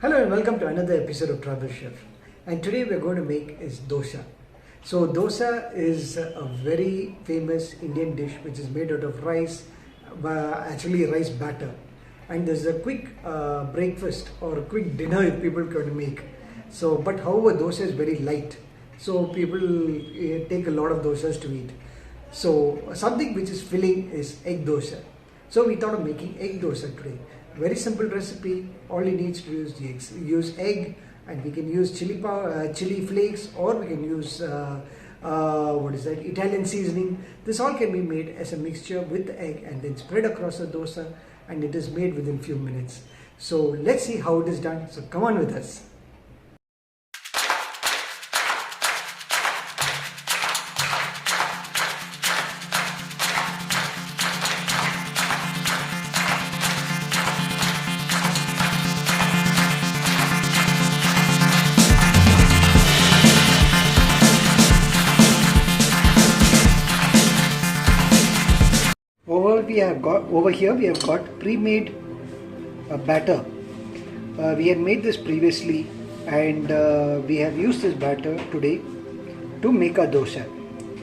Hello and welcome to another episode of Travel Chef. And today we're going to make is dosa. So dosa is a very famous Indian dish which is made out of rice, actually rice batter. And there's a quick breakfast or a quick dinner if people can make. So, but however dosa is very light. So people take a lot of dosas to eat. So something which is filling is egg dosa. So we thought of making egg dosa today. Very simple recipe. All you need to use egg, and we can use chili flakes, or we can use Italian seasoning. This all can be made as a mixture with the egg and then spread across the dosa, and it is made within few minutes. So let's see how it is done. So come on with us. Over here we have got pre-made batter. We had made this previously, and we have used this batter today to make our dosa.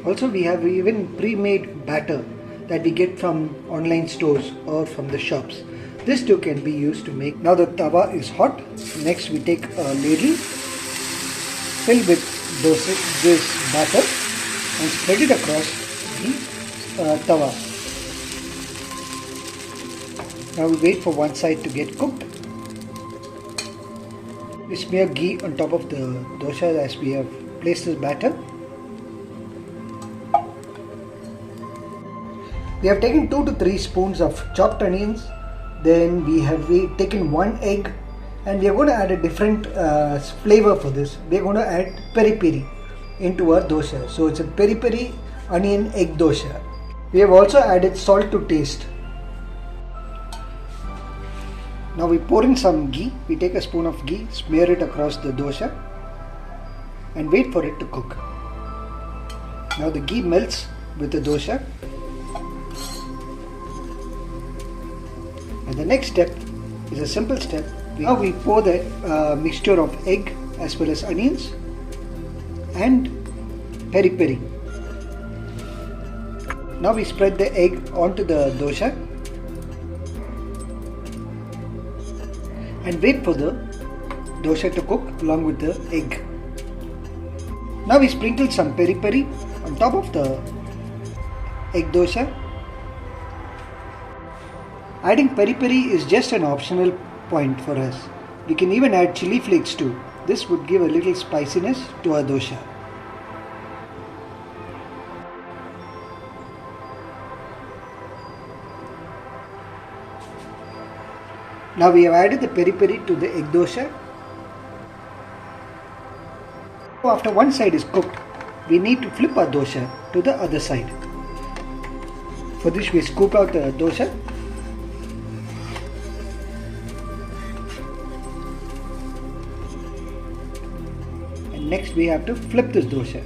Also we have even pre-made batter that we get from online stores or from the shops. This too can be used to make. Now the tawa is hot. Next we take a ladle, fill with this batter and spread it across the tawa. Now we wait for one side to get cooked. We smear ghee on top of the dosa as we have placed this batter. We have taken 2 to 3 spoons of chopped onions. Then we have taken 1 egg, and we are going to add a different flavor for this. We are going to add peri into our dosa. So it's a peri onion egg dosa. We have also added salt to taste. Now we pour in some ghee. We take a spoon of ghee, smear it across the dosa and wait for it to cook. Now the ghee melts with the dosa. And the next step is a simple step. Now we pour the mixture of egg as well as onions and peri. Now we spread the egg onto the dosa and wait for the dosa to cook along with the egg. Now we sprinkle some peri on top of the egg dosa. Adding peri is just an optional point for us. We can even add chili flakes too. This would give a little spiciness to our dosa. Now we have added the peri to the egg dosa. After one side is cooked, we need to flip our dosa to the other side. For this we scoop out the dosa. And next we have to flip this dosa.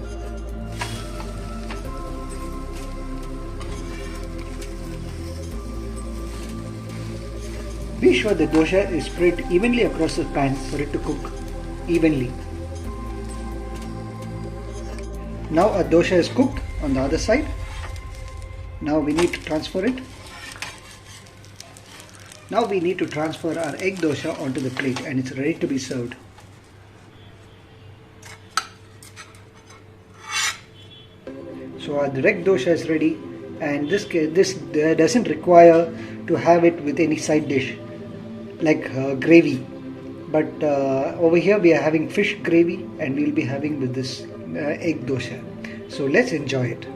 Be sure the dosa is spread evenly across the pan for it to cook evenly. Now our dosa is cooked on the other side. Now we need to transfer it. Now we need to transfer our egg dosa onto the plate, and it's ready to be served. So our direct dosa is ready, and this doesn't require to have it with any side dish like gravy, but over here we are having fish gravy, and we will be having with this egg dosa. So let's enjoy it.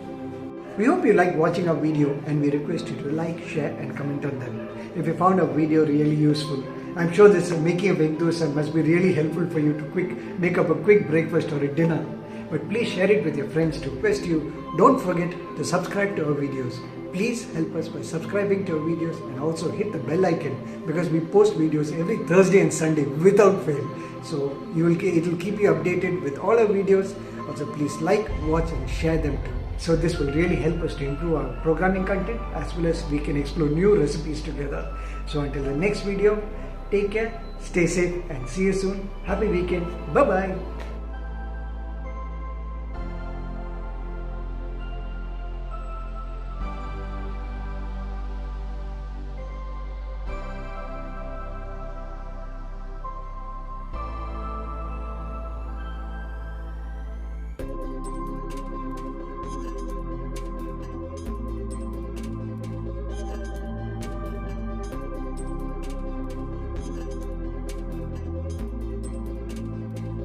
We hope you like watching our video, and we request you to like, share and comment on them. If you found our video really useful, I'm sure this making of egg dosa must be really helpful for you to make up a quick breakfast or a dinner. But please share it with your friends to request you. Don't forget to subscribe to our videos. Please help us by subscribing to our videos, and also hit the bell icon, because we post videos every Thursday and Sunday without fail. So it will keep you updated with all our videos. Also please like, watch and share them too. So this will really help us to improve our programming content, as well as we can explore new recipes together. So until the next video, take care. Stay safe and see you soon. Happy weekend. Bye bye.